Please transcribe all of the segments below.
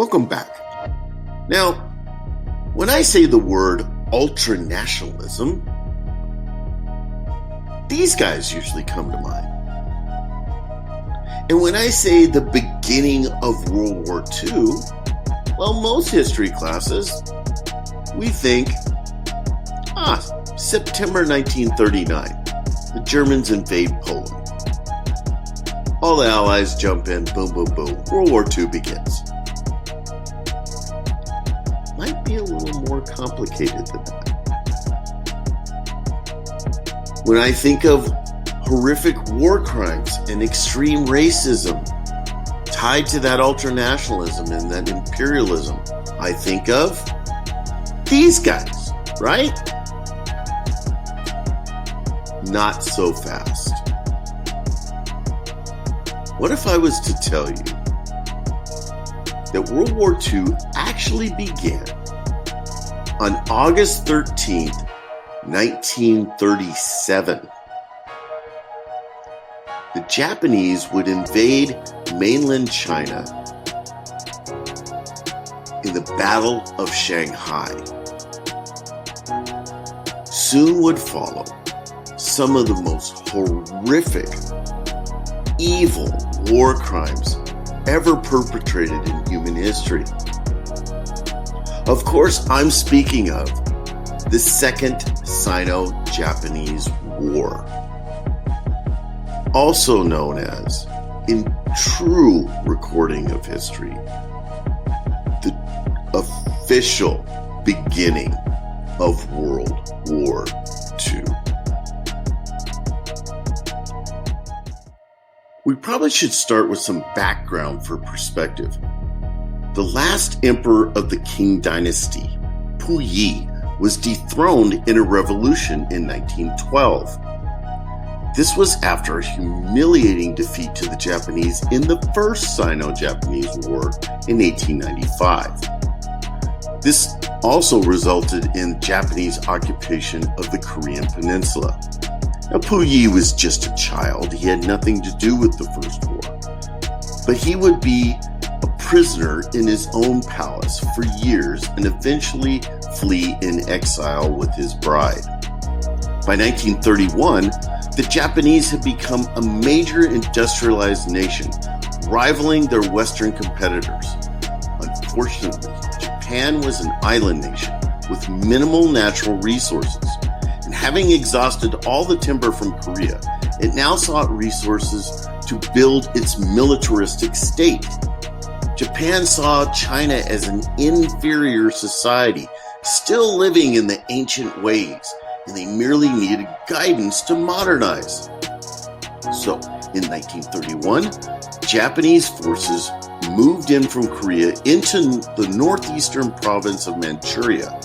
Welcome back. Now, when I say the word ultranationalism, these guys usually come to mind. And when I say the beginning of World War II, well, most history classes, we think, September 1939, the Germans invade Poland. All the Allies jump in, boom, boom, boom. World War II begins. Might be a little more complicated than that. When I think of horrific war crimes and extreme racism tied to that ultranationalism and that imperialism, I think of these guys, right? Not so fast. What if I was to tell you that World War II actually began on August 13th, 1937? The Japanese would invade mainland China in the Battle of Shanghai. Soon would follow some of the most horrific, evil war crimes ever perpetrated in human history. Of course, I'm speaking of the Second Sino-Japanese War, also known as, in true recording of history, the official beginning of World War II. We probably should start with some background for perspective. The last emperor of the Qing dynasty, Puyi, was dethroned in a revolution in 1912. This was after a humiliating defeat to the Japanese in the First Sino-Japanese War in 1895. This also resulted in Japanese occupation of the Korean Peninsula. Now, Puyi was just a child. He had nothing to do with the First War. But he would be a prisoner in his own palace for years and eventually flee in exile with his bride. By 1931, the Japanese had become a major industrialized nation, rivaling their Western competitors. Unfortunately, Japan was an island nation with minimal natural resources. And having exhausted all the timber from Korea, it now sought resources to build its militaristic state. Japan saw China as an inferior society, still living in the ancient ways, and they merely needed guidance to modernize. So, in 1931, Japanese forces moved in from Korea into the northeastern province of Manchuria,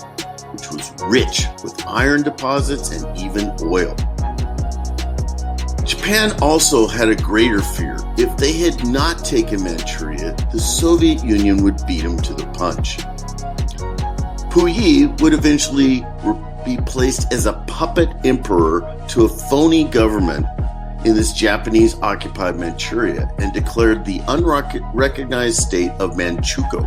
which was rich with iron deposits and even oil. Japan also had a greater fear. If they had not taken Manchuria, the Soviet Union would beat them to the punch. Puyi would eventually be placed as a puppet emperor to a phony government in this Japanese-occupied Manchuria and declared the unrecognized state of Manchukuo.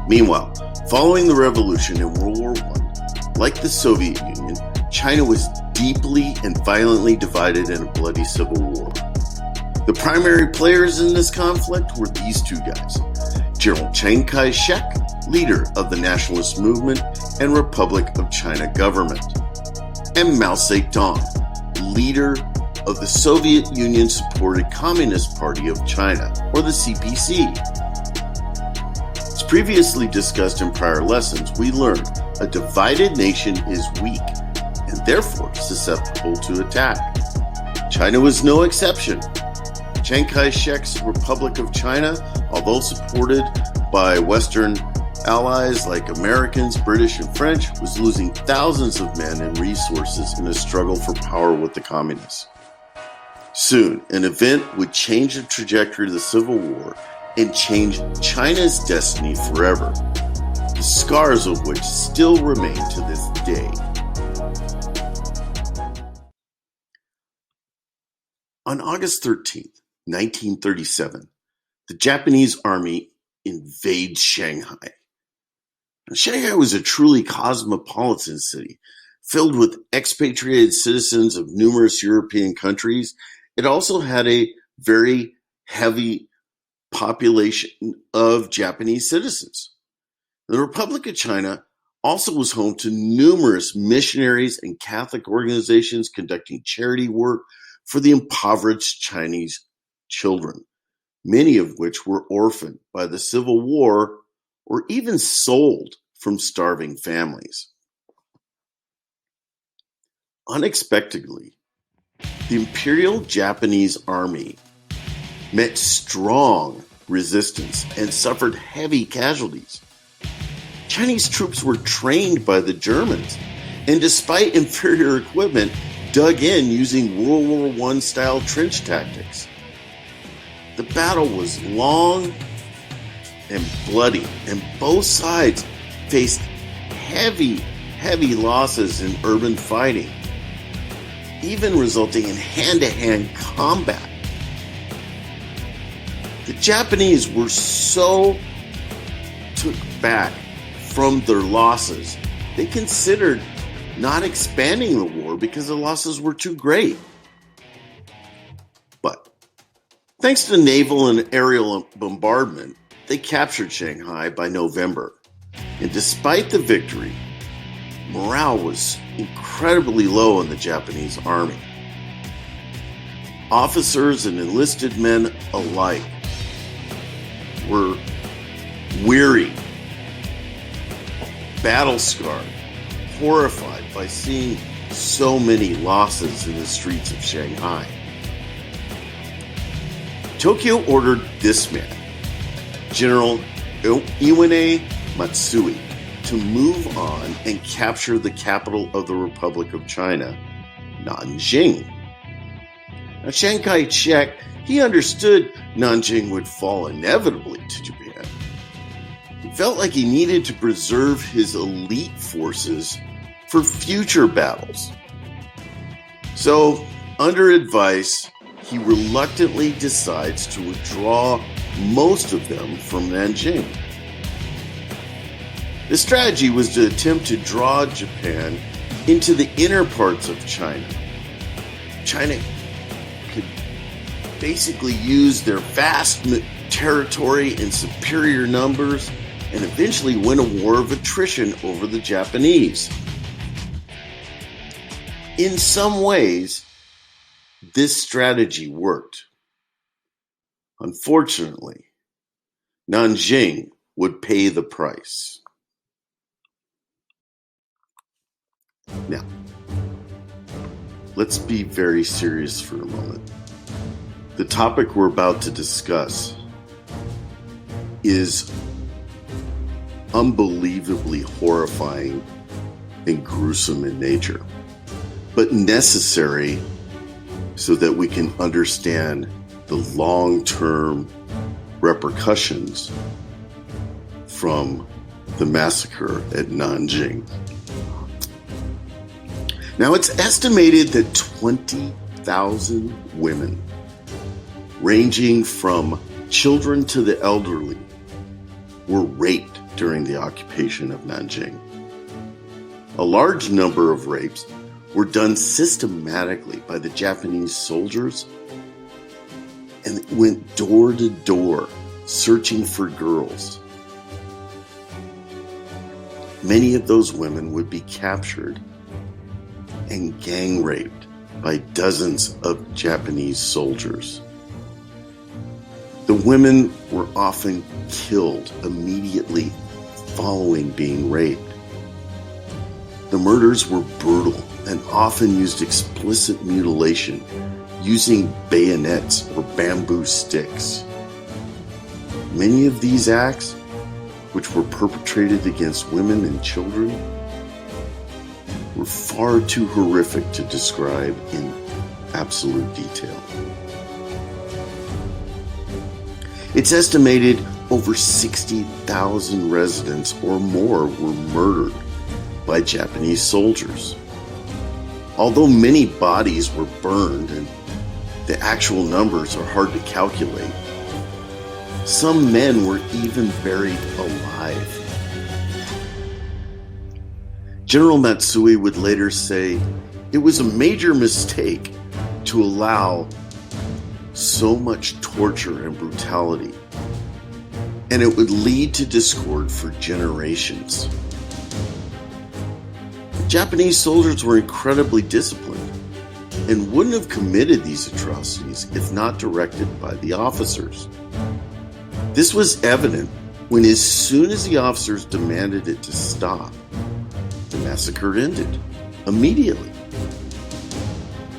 Meanwhile, following the revolution in World War I, like the Soviet Union, China was deeply and violently divided in a bloody civil war. The primary players in this conflict were these two guys: General Chiang Kai-shek, leader of the nationalist movement and Republic of China government, and Mao Zedong, leader of the Soviet Union-supported Communist Party of China, or the CPC. As previously discussed in prior lessons, we learned a divided nation is weak and therefore susceptible to attack. China was no exception. Chiang Kai-shek's Republic of China, although supported by Western allies like Americans, British, and French, was losing thousands of men and resources in a struggle for power with the communists. Soon, an event would change the trajectory of the Civil War and change China's destiny forever, the scars of which still remain to this day. On August 13th, 1937, the Japanese army invade Shanghai. Now, Shanghai was a truly cosmopolitan city, filled with expatriated citizens of numerous European countries. It also had a very heavy population of Japanese citizens. The Republic of China also was home to numerous missionaries and Catholic organizations conducting charity work for the impoverished Chinese children, many of which were orphaned by the Civil War or even sold from starving families. Unexpectedly, the Imperial Japanese Army met strong resistance and suffered heavy casualties. Chinese troops were trained by the Germans, and despite inferior equipment, dug in using World War I style trench tactics. The battle was long and bloody, and both sides faced heavy losses in urban fighting, even resulting in hand-to-hand combat. The Japanese were so took back from their losses, they considered not expanding the war because the losses were too great. But thanks to naval and aerial bombardment, they captured Shanghai by November. And despite the victory, morale was incredibly low in the Japanese army. Officers and enlisted men alike were weary, battle-scarred, horrified by seeing so many losses in the streets of Shanghai. Tokyo ordered this man, General Iwane Matsui, to move on and capture the capital of the Republic of China, Nanjing. Now, Chiang Kai-shek, he understood Nanjing would fall inevitably to Japan. He felt like he needed to preserve his elite forces for future battles. So, under advice, he reluctantly decides to withdraw most of them from Nanjing. The strategy was to attempt to draw Japan into the inner parts of China. China could basically use their vast territory and superior numbers and eventually win a war of attrition over the Japanese. In some ways, this strategy worked. Unfortunately, Nanjing would pay the price. Now, let's be very serious for a moment. The topic we're about to discuss is unbelievably horrifying and gruesome in nature, but necessary so that we can understand the long-term repercussions from the massacre at Nanjing. Now, it's estimated that 20,000 women, ranging from children to the elderly, were raped during the occupation of Nanjing. A large number of rapes were done systematically by the Japanese soldiers and went door to door searching for girls. Many of those women would be captured and gang raped by dozens of Japanese soldiers. The women were often killed immediately following being raped. The murders were brutal and often used explicit mutilation using bayonets or bamboo sticks. Many of these acts, which were perpetrated against women and children, were far too horrific to describe in absolute detail. It's estimated over 60,000 residents or more were murdered by Japanese soldiers. Although many bodies were burned and the actual numbers are hard to calculate, Some men were even buried alive. General Matsui would later say, "It was a major mistake to allow so much torture and brutality, and it would lead to discord for generations." The Japanese soldiers were incredibly disciplined and wouldn't have committed these atrocities if not directed by the officers. This was evident when, as soon as the officers demanded it to stop, the massacre ended immediately.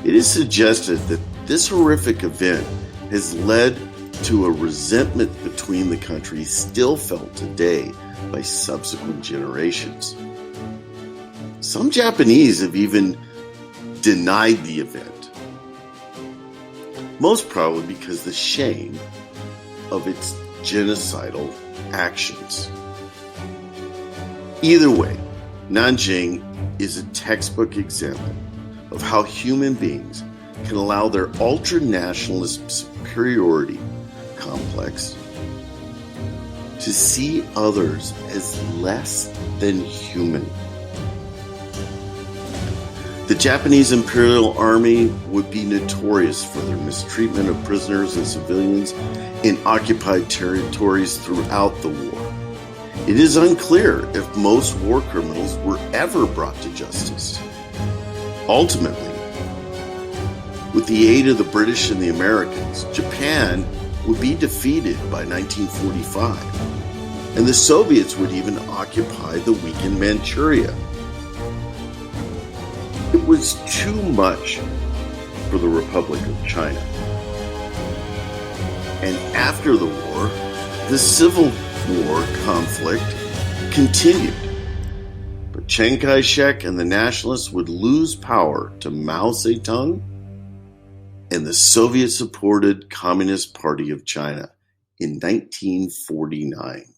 It is suggested that this horrific event has led to a resentment between the countries still felt today by subsequent generations. Some Japanese have even denied the event, most probably because of the shame of its genocidal actions. Either way, Nanjing is a textbook example of how human beings can allow their ultra-nationalist superiority complex to see others as less than human. The Japanese Imperial Army would be notorious for their mistreatment of prisoners and civilians in occupied territories throughout the war. It is unclear if most war criminals were ever brought to justice. Ultimately, with the aid of the British and the Americans, Japan would be defeated by 1945, and the Soviets would even occupy the weakened Manchuria. It was too much for the Republic of China. And after the war, the Civil War conflict continued. But Chiang Kai-shek and the nationalists would lose power to Mao Zedong and the Soviet-supported Communist Party of China in 1949.